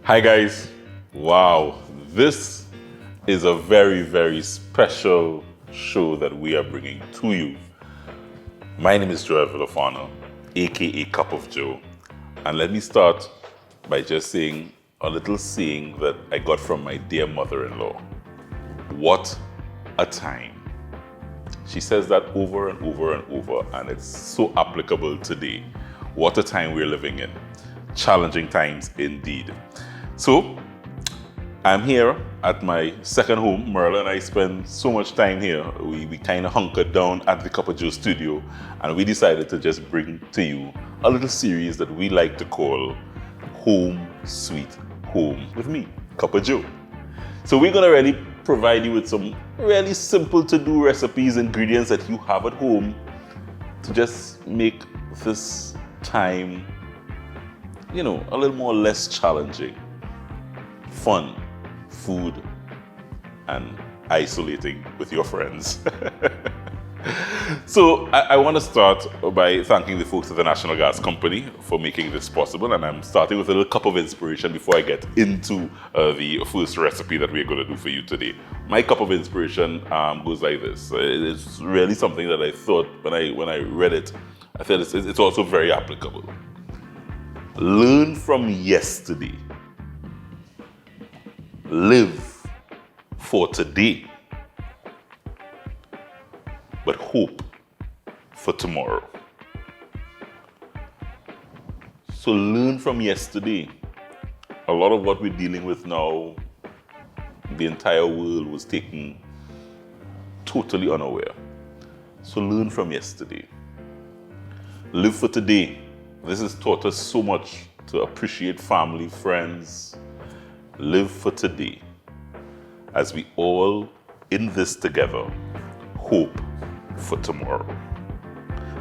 Hi guys, wow, this is a very, very special show that we are bringing to you. My name is Villafana, aka Cup of Joe, and let me start by just saying a little saying that I got from my dear mother-in-law. What a time. She says that over and over and over, and it's so applicable today. What a time we're living in. Challenging times indeed. So, I'm here at my second home. Merla and I spend so much time here. We kind of hunkered down at the Cup of Joe studio, and we decided to just bring to you a little series that we like to call Home Sweet Home with me, Cup of Joe. So we're gonna really provide you with some really simple to-do recipes, ingredients that you have at home to just make this time, a little more less challenging. Fun, food, and isolating with your friends. So I want to start by thanking the folks at the National Gas Company for making this possible, and I'm starting with a little cup of inspiration before I get into the first recipe that we're going to do for you today. My cup of inspiration goes like this. It's really something that I thought when I read it, I thought it's also very applicable. Learn from yesterday. Live for today, but hope for tomorrow. So learn from yesterday. A lot of what we're dealing with now, the entire world was taken totally unaware. So learn from yesterday. Live for today. This has taught us so much to appreciate family, friends. Live for today, as we all, in this together, hope for tomorrow.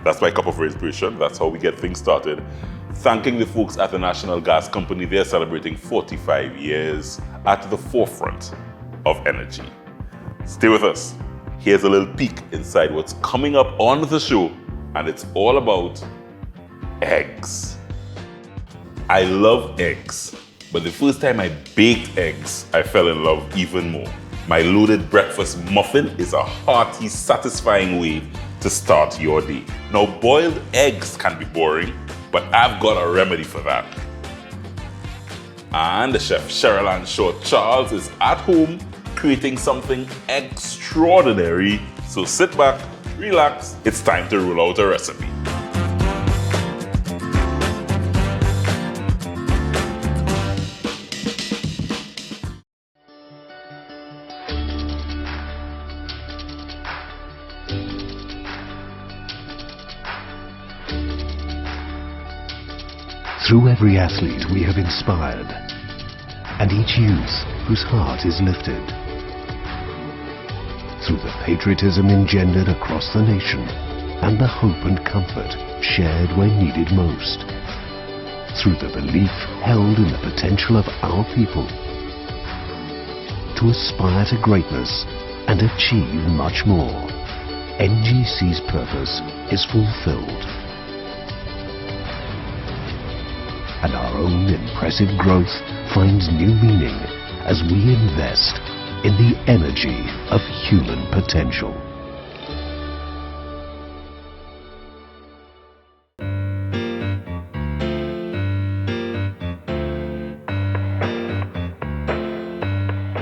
That's my cup of inspiration. That's how we get things started. Thanking the folks at the National Gas Company. They're celebrating 45 years at the forefront of energy. Stay with us. Here's a little peek inside what's coming up on the show, and it's all about eggs. I love eggs. But the first time I baked eggs, I fell in love even more. My loaded breakfast muffin is a hearty, satisfying way to start your day. Now, boiled eggs can be boring, but I've got a remedy for that. And the chef Cheryl-Ann Charles is at home creating something extraordinary. So sit back, relax, it's time to roll out a recipe. Through every athlete we have inspired, and each youth whose heart is lifted. Through the patriotism engendered across the nation, and the hope and comfort shared where needed most. Through the belief held in the potential of our people. To aspire to greatness and achieve much more, NGC's purpose is fulfilled. And our own impressive growth finds new meaning as we invest in the energy of human potential.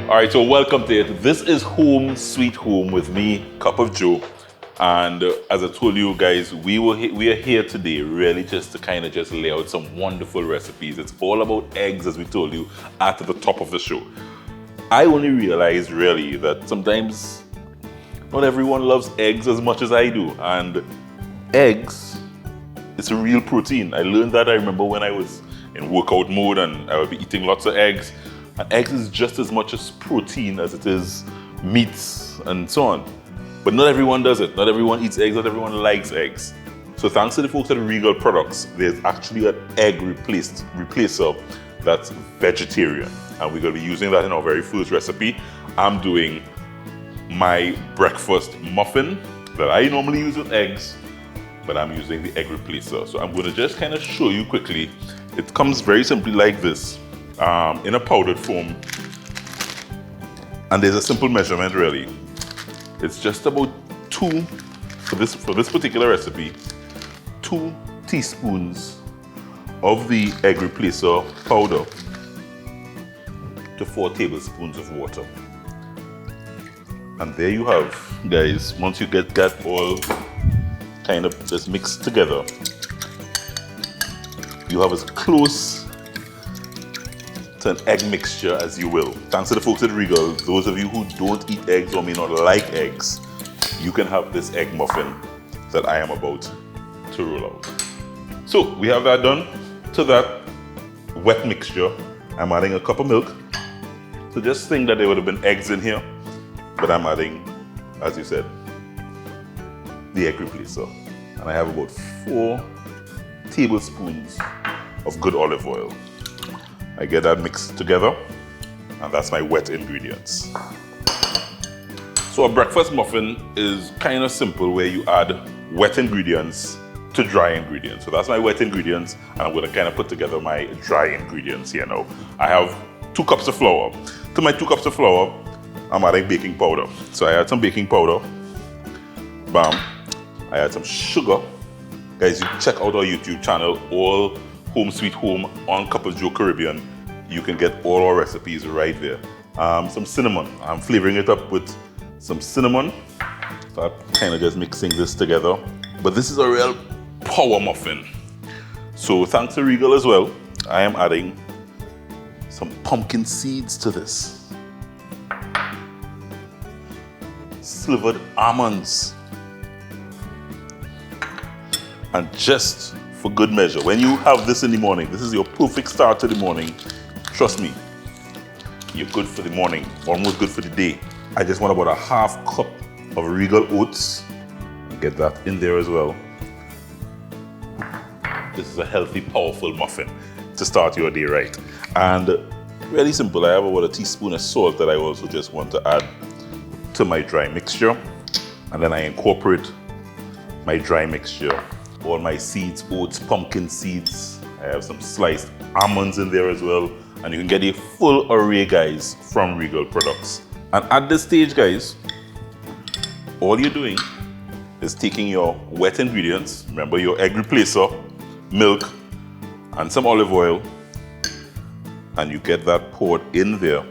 All right, so welcome to it. This is Home Sweet Home with me, Cup of Joe. And as I told you guys, we are here today really just to kind of just lay out some wonderful recipes. It's all about eggs, as we told you at the top of the show. I only realized really that sometimes not everyone loves eggs as much as I do. And eggs, it's a real protein. I learned that, I remember when I was in workout mode and I would be eating lots of eggs. And eggs is just as much as protein as it is meats and so on. But not everyone does it. Not everyone eats eggs. Not everyone likes eggs. So thanks to the folks at Regal Products, there's actually an egg replacer that's vegetarian. And we're going to be using that in our very first recipe. I'm doing my breakfast muffin that I normally use with eggs, but I'm using the egg replacer. So I'm going to just kind of show you quickly. It comes very simply like this. in a powdered form. And there's a simple measurement really. It's just about for this particular recipe, 2 teaspoons of the egg replacer powder to 4 tablespoons of water. And there you have, guys, once you get that all kind of just mixed together, you have as close to an egg mixture as you will. Thanks to the folks at Regal, those of you who don't eat eggs or may not like eggs, you can have this egg muffin that I am about to roll out. So we have that done. To that wet mixture, I'm adding a cup of milk. So just think that there would have been eggs in here, but I'm adding, as you said, the egg replacer. And I have about 4 tablespoons of good olive oil. I get that mixed together, and that's my wet ingredients. So a breakfast muffin is kind of simple, where you add wet ingredients to dry ingredients. So that's my wet ingredients, and I'm going to kind of put together my dry ingredients here now. I have 2 cups of flour. To my 2 cups of flour, I'm adding baking powder. So I add some baking powder. Bam. I add some sugar. Guys, you check out our YouTube channel, all Home Sweet Home on Couples Joe Caribbean. You can get all our recipes right there. Some cinnamon. I'm flavoring it up with some cinnamon. So I'm kind of just mixing this together. But this is a real power muffin. So thanks to Regal as well, I am adding some pumpkin seeds to this. Slivered almonds. And just for good measure, when you have this in the morning, this is your perfect start to the morning. Trust me, you're good for the morning, almost good for the day. I just want about a half cup of Regal oats. Get that in there as well. This is a healthy, powerful muffin to start your day right. And really simple, I have about a teaspoon of salt that I also just want to add to my dry mixture. And then I incorporate my dry mixture. All my seeds, oats, pumpkin seeds. I have some sliced almonds in there as well. And you can get a full array, guys, from Regal products. And at this stage, guys, all you're doing is taking your wet ingredients, remember your egg replacer, milk, and some olive oil, and you get that poured in there.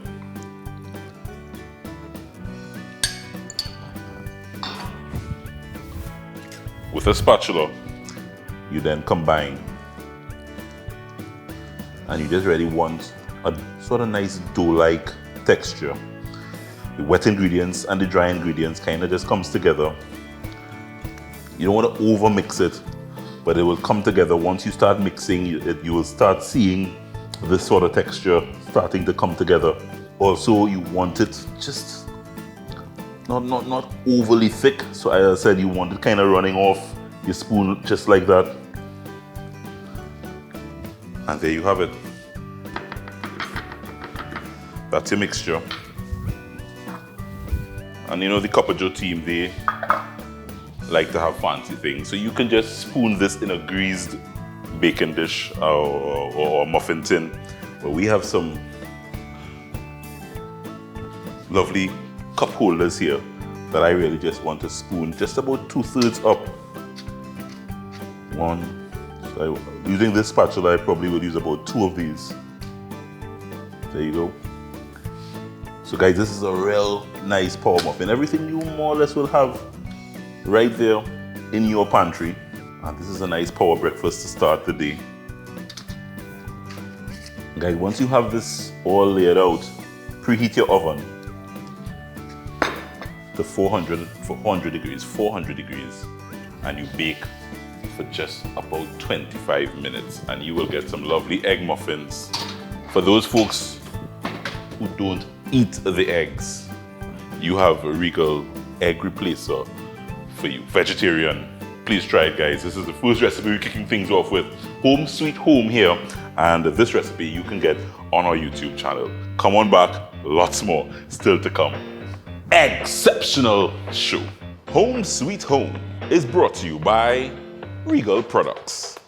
With a spatula, you then combine, and you just really want a sort of nice dough-like texture. The wet ingredients and the dry ingredients kind of just comes together. You don't want to over mix it, but it will come together. Once you start mixing it, you will start seeing this sort of texture starting to come together. Also, you want it just not overly thick. So as I said, you want it kind of running off your spoon just like that. And there you have it. That's your mixture. And you know the Copper Joe team, they like to have fancy things. So you can just spoon this in a greased baking dish or muffin tin. But we have some lovely cup holders here that I really just want to spoon just about 2/3 up. So using this spatula, I probably will use about 2 of these. There you go. So guys, this is a real nice power muffin. Everything you more or less will have right there in your pantry. And this is a nice power breakfast to start the day. Guys, once you have this all laid out, preheat your oven to 400 degrees, and you bake for just about 25 minutes, and you will get some lovely egg muffins. For those folks who don't eat the eggs, you have a Regal egg replacer for you. Vegetarian, please try it, guys. This is the first recipe we're kicking things off with. Home Sweet Home here, and this recipe you can get on our YouTube channel. Come on back, lots more still to come. Exceptional show. Home Sweet Home is brought to you by Regal Products.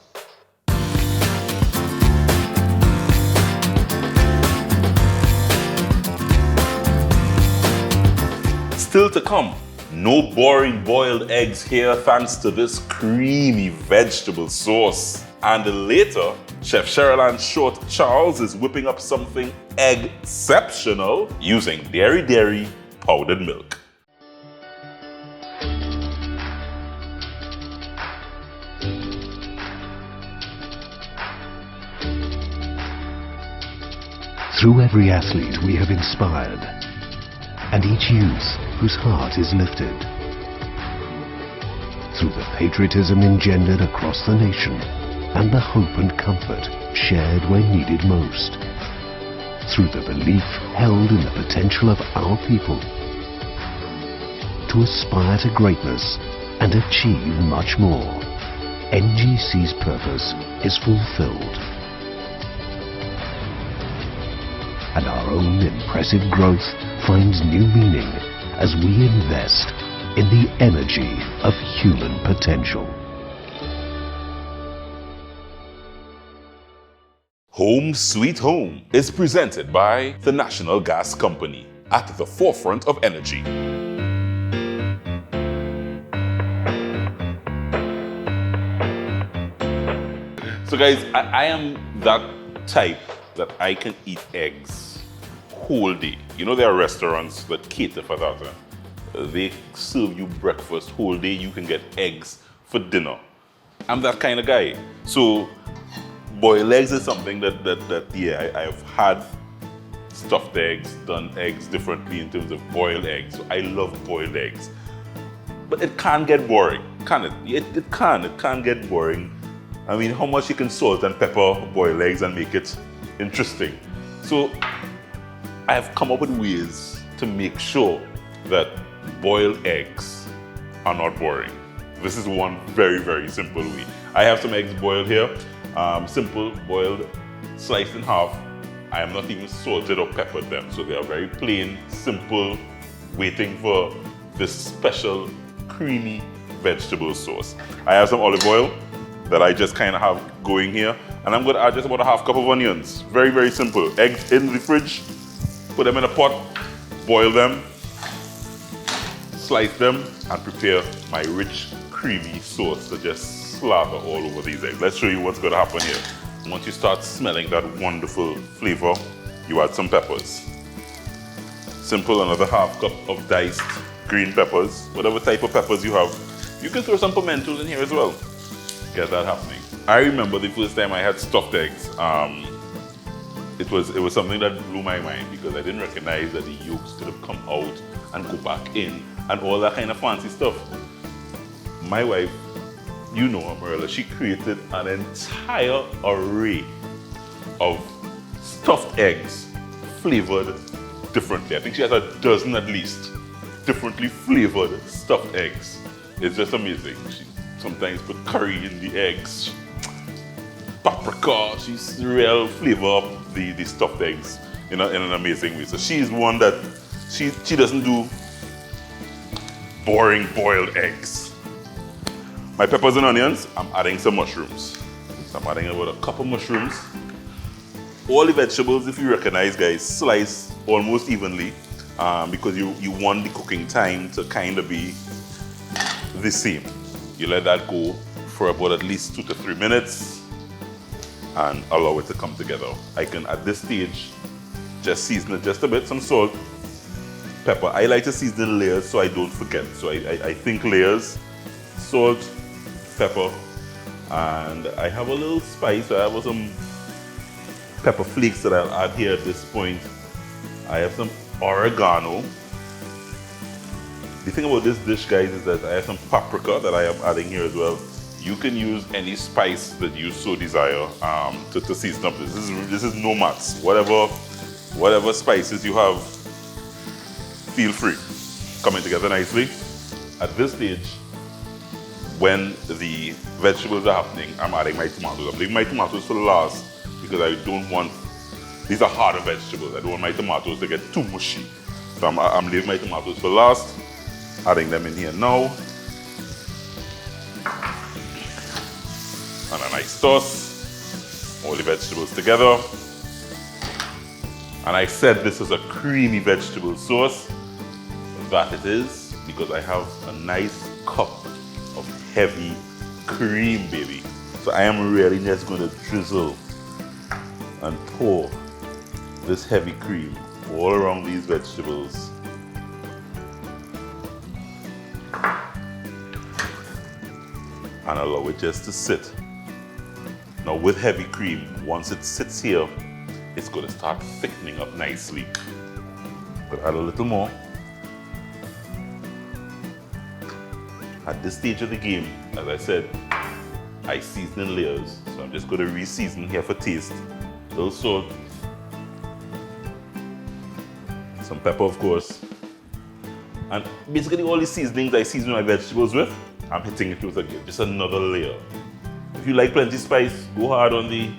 Still to come, no boring boiled eggs here thanks to this creamy vegetable sauce. And later, Chef Cheryl-Ann Short Charles is whipping up something exceptional using dairy powdered milk. Through every athlete we have inspired, and each youth whose heart is lifted. Through the patriotism engendered across the nation, and the hope and comfort shared where needed most. Through the belief held in the potential of our people. To aspire to greatness and achieve much more, NGC's purpose is fulfilled. And our own impressive growth finds new meaning as we invest in the energy of human potential. Home Sweet Home is presented by the National Gas Company, at the forefront of energy. So guys, I am that type that I can eat eggs whole day. You know, there are restaurants that cater for that. They serve you breakfast whole day. You can get eggs for dinner. I'm that kind of guy. So boiled eggs is something that yeah, I've had stuffed eggs, done eggs differently in terms of boiled eggs. So I love boiled eggs. But it can get boring, can it? It can get boring. I mean, how much you can salt and pepper boiled eggs and make it interesting. So I have come up with ways to make sure that boiled eggs are not boring. This is one very simple way. I have some eggs boiled here. Simple, boiled, sliced in half. I am not even salted or peppered them. So they are very plain, simple, waiting for this special creamy vegetable sauce. I have some olive oil that I just kind of have going here. And I'm going to add just about a half cup of onions. Very simple. Eggs in the fridge, put them in a pot, boil them, slice them, and prepare my rich, creamy sauce to just slather all over these eggs. Let's show you what's going to happen here. Once you start smelling that wonderful flavor, you add some peppers. Simple, another half cup of diced green peppers. Whatever type of peppers you have. You can throw some pimentos in here as well. Get that happening. I remember the first time I had stuffed eggs. It was something that blew my mind because I didn't recognize that the yolks could have come out and go back in and all that kind of fancy stuff. My wife, you know her, Marilla, she created an entire array of stuffed eggs flavored differently. I think she has a dozen at least differently flavored stuffed eggs. It's just amazing. She sometimes put curry in the eggs, paprika. She's real flavor up the stuffed eggs in an amazing way. So she's one that she doesn't do boring boiled eggs. My peppers and onions, I'm adding some mushrooms. So I'm adding about a cup of mushrooms. All the vegetables, if you recognize, guys, slice almost evenly because you want the cooking time to kind of be the same. You let that go for about at least 2 to 3 minutes and allow it to come together. I can, at this stage, just season it just a bit, some salt, pepper. I like to season in layers so I don't forget. So I think layers, salt, pepper, and I have a little spice. I have some pepper flakes that I'll add here at this point. I have some oregano. The thing about this dish, guys, is that I have some paprika that I am adding here as well. You can use any spice that you so desire to season up. This is no mats. Whatever spices you have, feel free. Coming together nicely. At this stage, when the vegetables are happening, I'm adding my tomatoes. I'm leaving my tomatoes for last because I don't want, these are harder vegetables. I don't want my tomatoes to get too mushy. So I'm leaving my tomatoes for last, adding them in here now. And a nice toss. All the vegetables together. And I said this is a creamy vegetable sauce. that it is because I have a nice cup of heavy cream, baby. So I am really just going to drizzle and pour this heavy cream all around these vegetables. And allow it just to sit. Now with heavy cream, once it sits here, it's going to start thickening up nicely. But add a little more. At this stage of the game, as I said, I season in layers. So I'm just going to re-season here for taste. A little salt. Some pepper, of course. And basically all the seasonings I season my vegetables with, I'm hitting it with again, just another layer. If you like plenty spice, go hard on the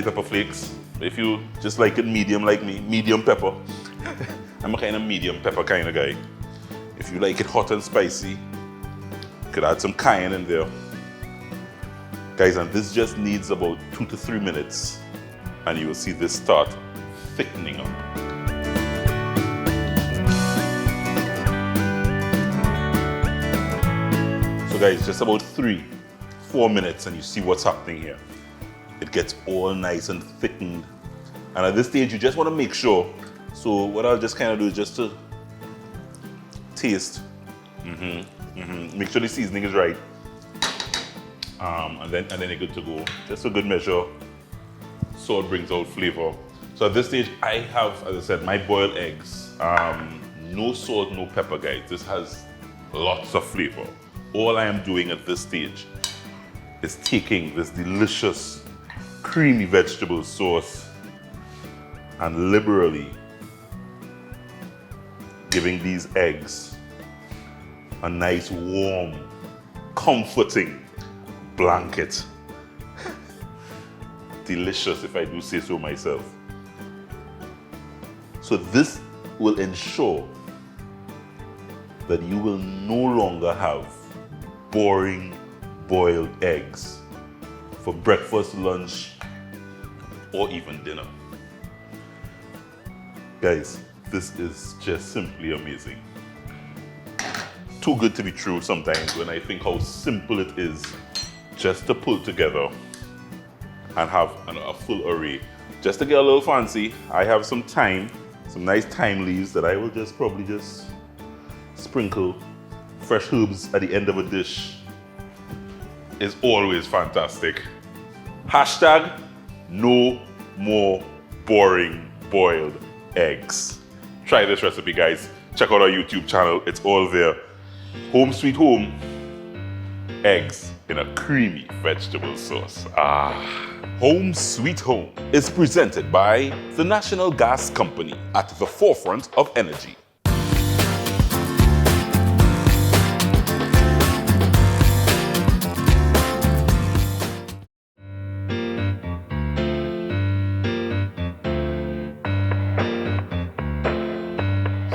pepper flakes. If you just like it medium like me, medium pepper. I'm a kind of medium pepper kind of guy. If you like it hot and spicy, you could add some cayenne in there. Guys, and this just needs about 2 to 3 minutes and you will see this start thickening up. So guys, just about 3-4 minutes and you see what's happening here. It gets all nice and thickened. And at this stage, you just want to make sure. So what I'll just kind of do is just to taste. Make sure the seasoning is right. And then you're good to go. Just a good measure. Salt brings out flavor. So at this stage, I have, as I said, my boiled eggs. No salt, no pepper, guys. This has lots of flavor. All I am doing at this stage is taking this delicious, creamy vegetable sauce and liberally giving these eggs a nice, warm, comforting blanket. Delicious, if I do say so myself. So this will ensure that you will no longer have boring boiled eggs for breakfast, lunch, or even dinner. Guys, this is just simply amazing. Too good to be true sometimes when I think how simple it is just to pull together and have a full array. Just to get a little fancy, I have some thyme, some nice thyme leaves that I will just probably just sprinkle. Fresh herbs at the end of a dish is always fantastic. Hashtag no more boring boiled eggs. Try this recipe, guys. Check out our YouTube channel, it's all there. Home sweet home, eggs in a creamy vegetable sauce. Home Sweet Home is presented by the National Gas Company at the forefront of energy.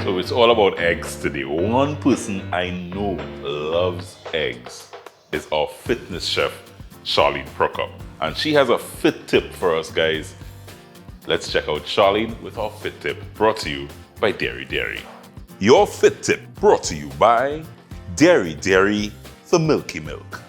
So it's all about eggs today. One person I know loves eggs is our fitness chef, Cheryl-Ann Prokop. And she has a fit tip for us, guys. Let's check out Cheryl-Ann with our fit tip, brought to you by Dairy Dairy. Your fit tip brought to you by Dairy Dairy, the Milky Milk.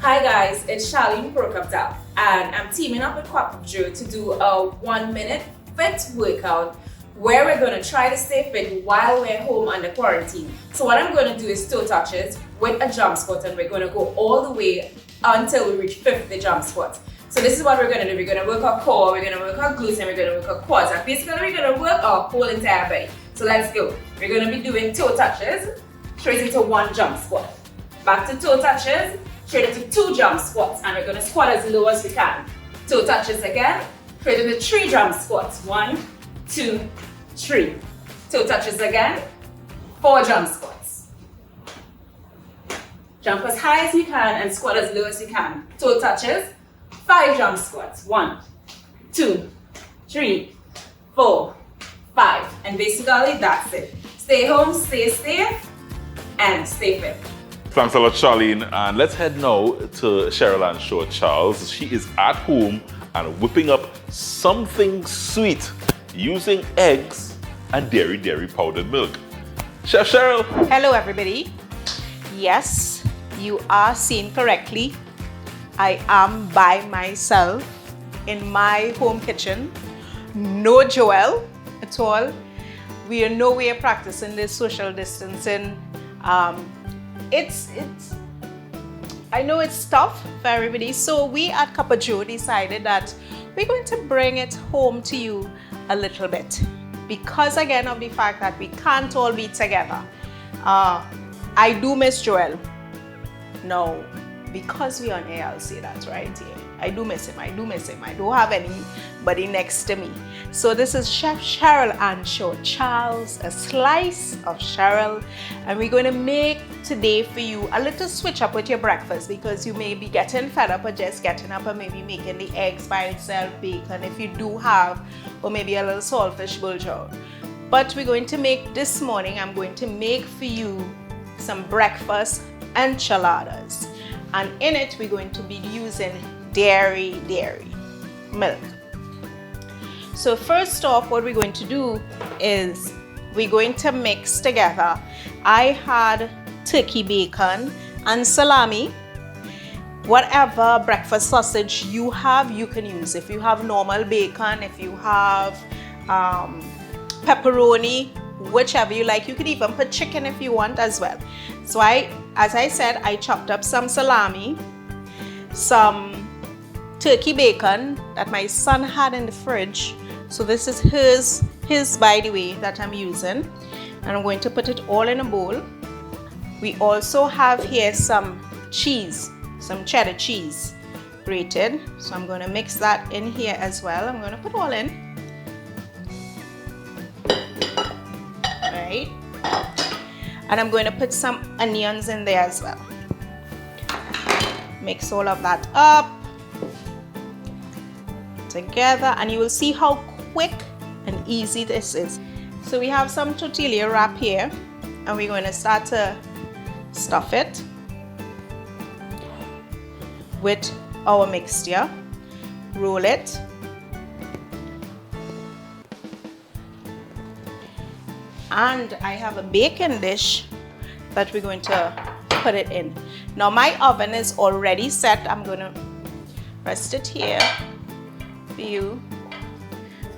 Hi guys, it's Cheryl-Ann Prokop, and I'm teaming up with Kwap Joe to do a 1-minute fit workout where we're going to try to stay fit while we're home under quarantine. So what I'm going to do is toe touches with a jump squat, and we're going to go all the way until we reach 50 jump squats. So this is what we're going to do. We're going to work our core, we're going to work our glutes, and we're going to work our quads. And basically we're going to work our whole entire body. So let's go. We're going to be doing toe touches, straight into 1 jump squat. Back to toe touches, straight into 2 jump squats. And we're going to squat as low as we can. Toe touches again, straight into 3 jump squats. 1, 2, 3. Toe touches again, 4 jump squats. Jump as high as you can and squat as low as you can. Toe touches, 5 jump squats. 1, 2, 3, 4, 5. And basically that's it. Stay home, stay safe, and stay fit. Thanks a lot, Cheryl-Ann. And let's head now to Cheryl-Ann Shaw Charles. She is at home and whipping up something sweet using eggs and dairy powdered milk. Chef Cheryl. Hello everybody. Yes, you are seeing correctly. I am by myself in my home kitchen. No Joel at all. We are nowhere practicing this social distancing. I know it's tough for everybody. So we at Cup of Joe decided that we're going to bring it home to you a little bit. Because again of the fact that we can't all be together. I do miss Joel. No, because we're on air, I'll say that right here. I do miss him. I don't have anybody next to me. So this is Chef Cheryl-Ann show. Charles, a slice of Cheryl. And we're going to make today for you a little switch up with your breakfast, because you may be getting fed up or just getting up and maybe making the eggs by itself, bacon if you do have, or maybe a little saltfish bouillon. But we're going to make this morning, I'm going to make for you some breakfast enchiladas. And in it, we're going to be using dairy milk. So first off, what we're going to do is we're going to mix together. I had turkey bacon and salami. Whatever breakfast sausage you have, you can use. If you have normal bacon, if you have pepperoni, whichever you like, you could even put chicken if you want as well. So as I said, I chopped up some salami, some turkey bacon that my son had in the fridge. So this is his by the way that I'm using, and I'm going to put it all in a bowl. We also have here some cheese, some cheddar cheese grated. So I'm going to mix that in here as well. I'm going to put all in. Right. And I'm going to put some onions in there as well. Mix all of that up together, and you will see how quick and easy this is. So we have some tortilla wrap here, and we're going to start to stuff it with our mixture. Roll it. And I have a baking dish that we're going to put it in. Now my oven is already set. I'm going to rest it here for you.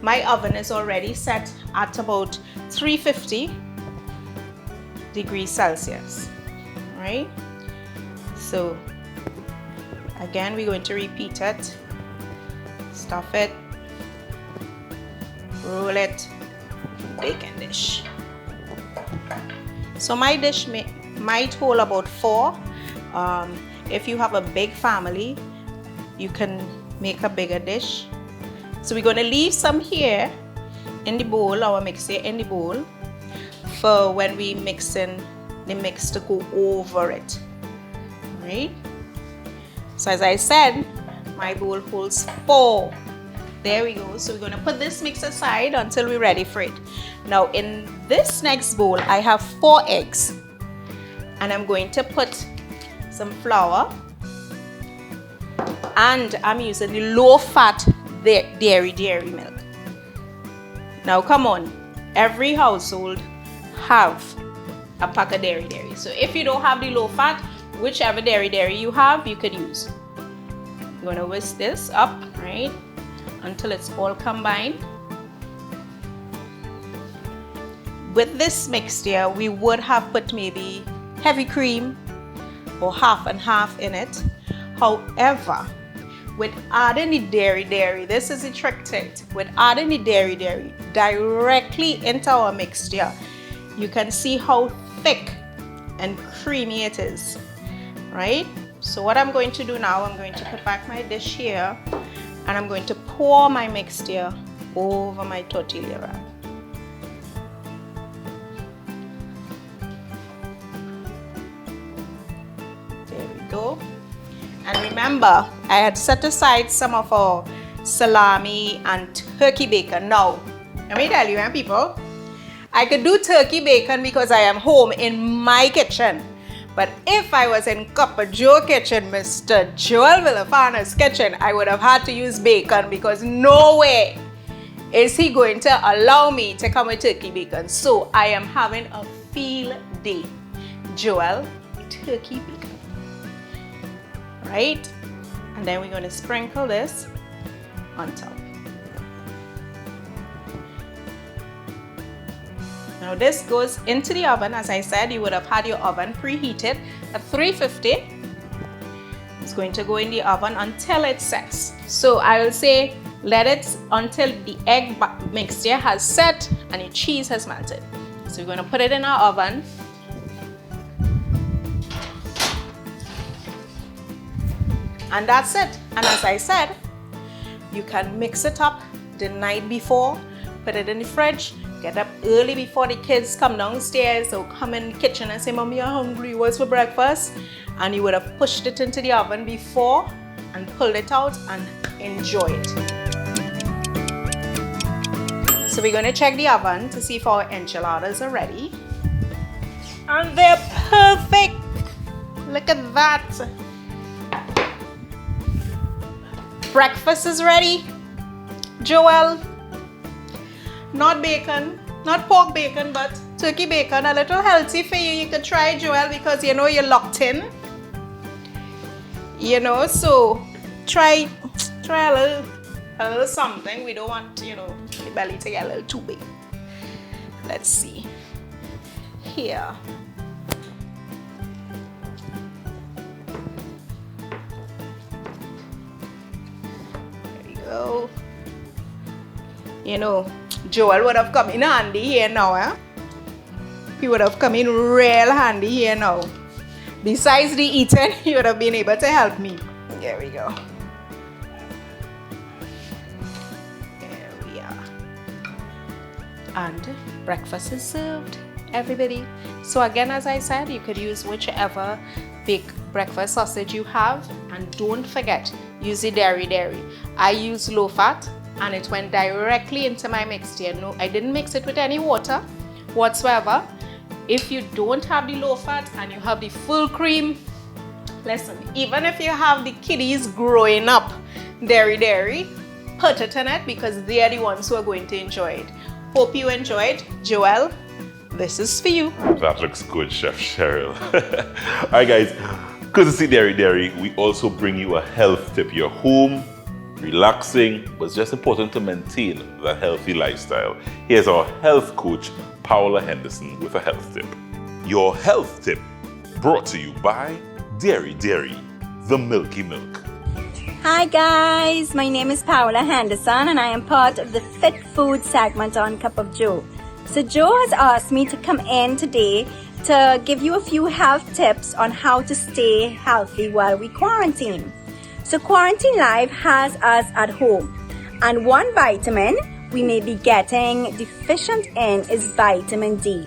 My oven is already set at about 350 degrees Celsius. Right? So again, we're going to repeat it. Stuff it. Roll it. Baking dish. So my dish might hold about 4. If you have a big family, you can make a bigger dish. So we're going to leave some here in the bowl, our mixture in the bowl, for when we mix in the mix to go over it. Right? So as I said, my bowl holds 4. There we go. So we're going to put this mix aside until we're ready for it. Now in this next bowl, I have 4 eggs. And I'm going to put some flour. And I'm using the low-fat dairy milk. Now come on. Every household have a pack of dairy. So if you don't have the low-fat, whichever dairy you have, you could use. I'm going to whisk this up, right? Until it's all combined. With this mixture, we would have put maybe heavy cream or half and half in it. However, with adding the dairy, this is the trick to it. With adding the dairy directly into our mixture, you can see how thick and creamy it is, right? So what I'm going to do now, I'm going to put back my dish here, and I'm going to pour my mixture over my tortilla wrap. There we go. And remember, I had set aside some of our salami and turkey bacon. Now, let me tell you, people, I could do turkey bacon because I am home in my kitchen. But if I was in Cup of Joe kitchen, Mr. Joel Villafana's kitchen, I would have had to use bacon, because no way is he going to allow me to come with turkey bacon? So I am having a field day. Joel, turkey bacon. Right? And then we're going to sprinkle this on top. Now this goes into the oven. As I said, you would have had your oven preheated at 350. It's going to go in the oven until it sets. So I will say let it until the egg mixture has set and the cheese has melted. So we're going to put it in our oven. And that's it. And as I said, you can mix it up the night before, put it in the fridge, get up early before the kids come downstairs or come in the kitchen and say, Mommy, I'm hungry, what's for breakfast? And you would have pushed it into the oven before and pulled it out and enjoy it. So we're going to check the oven to see if our enchiladas are ready. And they're perfect. Look at that. Breakfast is ready. Joel, not bacon, not pork bacon, but turkey bacon, a little healthy for you. You could try, Joel, because you know you're locked in. You know, so try a little something. We don't want, you know, the belly to get a little too big. Let's see. Here. There we go. You know, Joel would have come in handy here now, eh? He would have come in real handy here now. Besides the eating, he would have been able to help me. There we go. There we are. And breakfast is served, everybody. So again, as I said, you could use whichever big breakfast sausage you have. And don't forget, use the dairy. I use low fat and it went directly into my mixture. No, I didn't mix it with any water whatsoever. If you don't have the low fat and you have the full cream, listen, even if you have the kiddies growing up dairy, put it in it because they are the ones who are going to enjoy it. Hope you enjoyed. Joel, this is for you. That looks good, Chef Cheryl. All right, guys, courtesy Dairy, we also bring you a health tip. You're home, relaxing, but it's just important to maintain that healthy lifestyle. Here's our health coach, Paula Henderson, with a health tip. Your health tip brought to you by Dairy, the milky milk. Hi guys, my name is Paula Henderson and I am part of the Fit Food segment on Cup of Joe. So Joe has asked me to come in today to give you a few health tips on how to stay healthy while we quarantine. So quarantine life has us at home, and one vitamin we may be getting deficient in is vitamin D.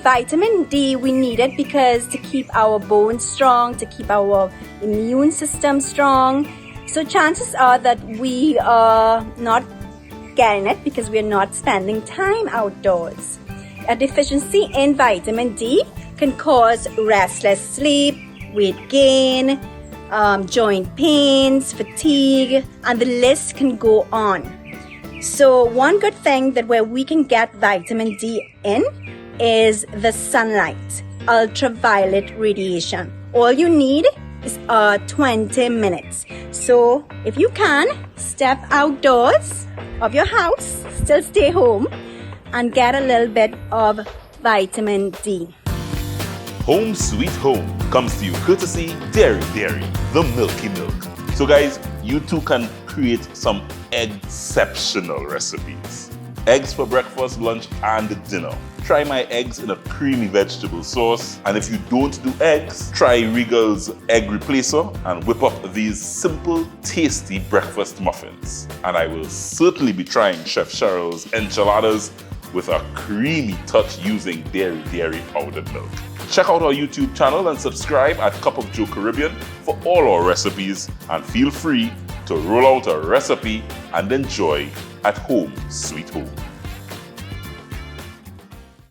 Vitamin D, we need it because to keep our bones strong, to keep our immune system strong. So chances are that we are not getting it because we are not spending time outdoors. A deficiency in vitamin D can cause restless sleep, weight gain, joint pains, fatigue, and the list can go on. So one good thing that where we can get vitamin D in is the sunlight, ultraviolet radiation. All you need is 20 minutes. So if you can, step outdoors of your house, still stay home, and get a little bit of vitamin D. Home Sweet Home comes to you courtesy Dairy, the milky milk. So guys, you too can create some exceptional recipes. Eggs for breakfast, lunch, and dinner. Try my eggs in a creamy vegetable sauce. And if you don't do eggs, try Regal's egg replacer and whip up these simple, tasty breakfast muffins. And I will certainly be trying Chef Cheryl's enchiladas with a creamy touch using dairy powdered milk. Check out our YouTube channel and subscribe at Cup of Joe Caribbean for all our recipes, and feel free to roll out a recipe and enjoy at home sweet home.